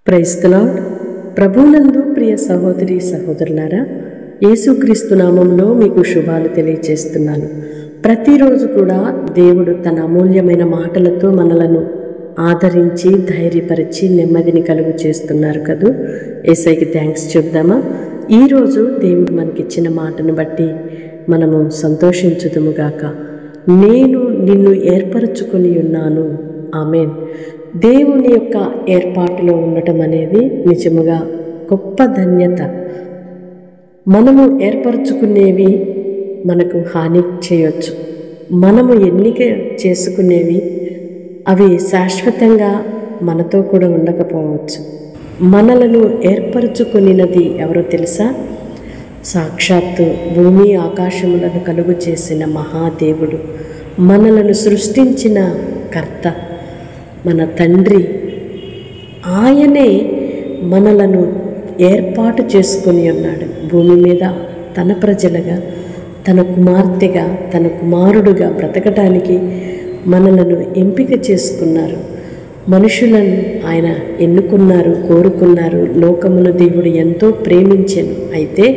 Praise the lord. ప్రభువునందు ప్రియ సహోదరి సహోదరులారా, యేసుక్రీస్తు నామంలో మీకు శుభాలు తెలియజేస్తున్నాను. ప్రతిరోజు కూడా దేవుడు తన అమూల్యమైన మాటలతో మనలను ఆదరించి ధైర్యపరిచి నెమ్మదిని కలుగు చేస్తున్నారు కదూ. యేసయ్యకి థ్యాంక్స్ చెప్దామా? ఈరోజు దేవుడు మనకిచ్చిన మాటను బట్టి మనము సంతోషించుదుముగాక. నేను నిన్ను ఏర్పరచుకొని ఉన్నాను. ఆమేన్. దేవుని యొక్క ఏర్పాటులో ఉండటం అనేది నిజముగా గొప్ప ధన్యత. మనము ఏర్పరచుకునేవి మనకు హాని చేయొచ్చు. మనము ఎన్నిక చేసుకునేవి అవి శాశ్వతంగా మనతో కూడా ఉండకపోవచ్చు. మనలను ఏర్పరచుకునినది ఎవరో తెలుసా? సాక్షాత్తు భూమి ఆకాశములను కలుగు చేసిన మహాదేవుడు, మనలను సృష్టించిన కర్త, మన తండ్రి. ఆయనే మనలను ఏర్పాటు చేసుకొని ఉన్నాడు. భూమి మీద తన ప్రజలుగా, తన కుమార్తెగా, తన కుమారుడుగా బ్రతకటానికి మనలను ఎంపిక చేసుకున్నారు. మనుషులను ఆయన ఎన్నుకున్నారు, కోరుకున్నారు. లోకమును దేవుడు ఎంతో ప్రేమించెను. అయితే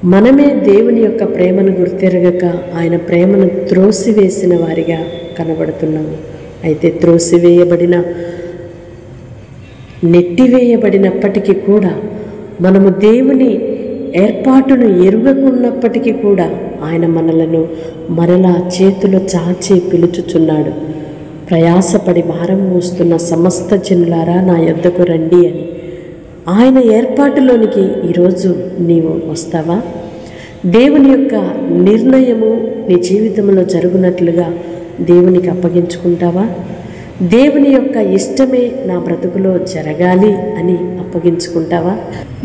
మనమే దేవుని యొక్క ప్రేమను గుర్తెరగక ఆయన ప్రేమను త్రోసివేసిన వారిగా కనబడుతున్నాము. అయితే త్రోసివేయబడిన, నెట్టివేయబడినప్పటికీ కూడా, మనము దేవుని ఏర్పాటును ఎరుగకున్నప్పటికీ కూడా ఆయన మనలను మరలా చేతులు చాచి పిలుచుచున్నాడు. ప్రయాసపడి భారం మోస్తున్న సమస్త జనులారా నా యొద్దకు రండి అని. ఆయన ఏర్పాటులోనికి ఈరోజు నీవు వస్తావా? దేవుని యొక్క నిర్ణయము నీ జీవితంలో జరుగునట్లుగా దేవునికి అప్పగించుకుంటావా? దేవుని యొక్క ఇష్టమే నా బ్రతుకులో జరగాలి అని అప్పగించుకుంటావా?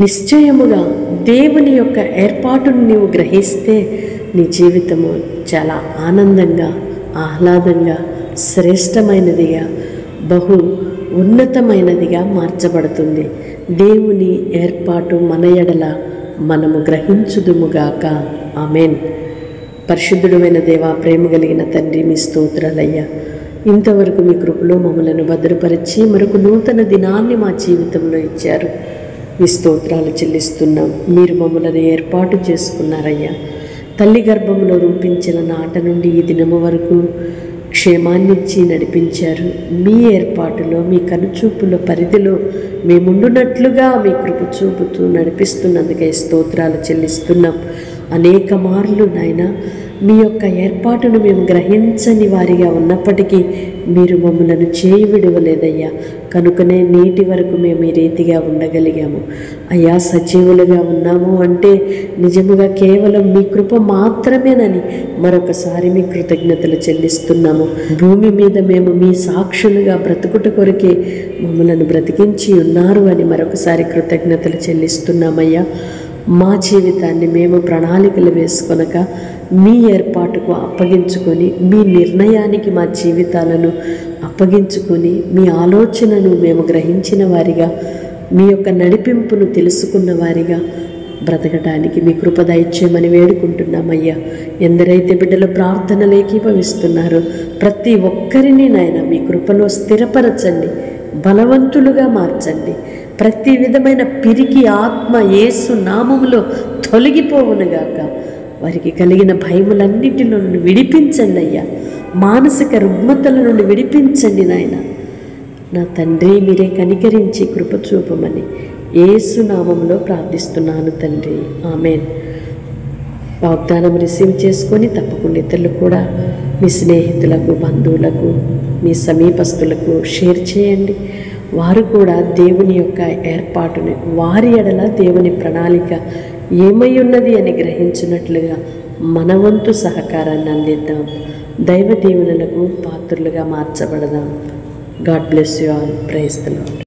నిశ్చయముగా దేవుని యొక్క ఏర్పాటును నీవు గ్రహిస్తే నీ జీవితము చాలా ఆనందంగా, ఆహ్లాదంగా, శ్రేష్టమైనదిగా, బహు ఉన్నతమైనదిగా మార్చబడుతుంది. దేవుని ఏర్పాటు మన ఎడల మనము గ్రహించుదుముగాక. ఆమేన్. పరిశుద్ధుడైన దేవా, ప్రేమ కలిగిన తండ్రి, మీ స్తోత్రాలయ్యా. ఇంతవరకు మీ కృపలో మమ్మలను భద్రపరిచి మరొక నూతన దినాన్ని మా జీవితంలో ఇచ్చారు. మీ స్తోత్రాలు చెల్లిస్తున్నాం. మీరు మమ్మలను ఏర్పాటు చేసుకున్నారయ్యా. తల్లి గర్భంలో రూపించిన నాట నుండి ఈ దినము వరకు క్షేమాన్నిచ్చి నడిపించారు. మీ ఏర్పాటులో, మీ కనుచూపుల పరిధిలో మేముండునట్లుగా మీ కృప చూపుతూ నడిపిస్తున్నందుకే స్తోత్రాలు చెల్లిస్తున్నాం. అనేక మార్లు నాయన మీ యొక్క ఏర్పాటును మేము గ్రహించని వారిగా ఉన్నప్పటికీ మీరు మమ్మలను చేయి విడవలేదయ్యా. కనుకనే నేటి వరకు మేము ఈ రీతిగా ఉండగలిగాము అయ్యా. సజీవులుగా ఉన్నాము అంటే నిజముగా కేవలం మీ కృప మాత్రమేనని మరొకసారి మీ కృతజ్ఞతలు చెల్లిస్తున్నాము. భూమి మీద మేము మీ సాక్షులుగా బ్రతుకుట కొరకే మమ్మలను బ్రతికించి ఉన్నారు అని మరొకసారి కృతజ్ఞతలు చెల్లిస్తున్నామయ్యా. మా జీవితాన్ని మేము ప్రణాళికలు వేసుకొనక మీ ఏర్పాటుకు అప్పగించుకొని, మీ నిర్ణయానికి మా జీవితాలను అప్పగించుకొని, మీ ఆలోచనను మేము గ్రహించిన వారిగా, మీ యొక్క నడిపింపును తెలుసుకున్న వారిగా బ్రతకడానికి మీ కృప దయచేయమని వేడుకుంటున్నామయ్యా. ఎందరైతే బిడ్డలు ప్రార్థనలు ఏకీభవిస్తున్నారో ప్రతి ఒక్కరిని నాయన మీ కృపలో స్థిరపరచండి, బలవంతులుగా మార్చండి. ప్రతి విధమైన పిరికి ఆత్మ యేసు నామములో తొలగిపోవునుగాక. వారికి కలిగిన భయములన్నిటిలో నుండి విడిపించండి అయ్యా. మానసిక రుగ్మతల నుండి విడిపించండి నాయన. నా తండ్రి, మీరే కనికరించి కృప చూపమని యేసు నామములో ప్రార్థిస్తున్నాను తండ్రి. ఆమేన్. వాగ్దానం రిసీవ్ చేసుకొని తప్పకుండా ఇతరులు కూడా మీ స్నేహితులకు, బంధువులకు, మీ సమీపస్తులకు షేర్ చేయండి. వారు కూడా దేవుని యొక్క ఏర్పాటుని, వారి ఎడల దేవుని ప్రణాళిక ఏమై ఉన్నది అని గ్రహించినట్లుగా మన వంతు సహకారాన్ని అందిద్దాం. దైవ దీవెనలకు పాత్రులుగా మార్చబడదాం. God bless you all. Praise the lord.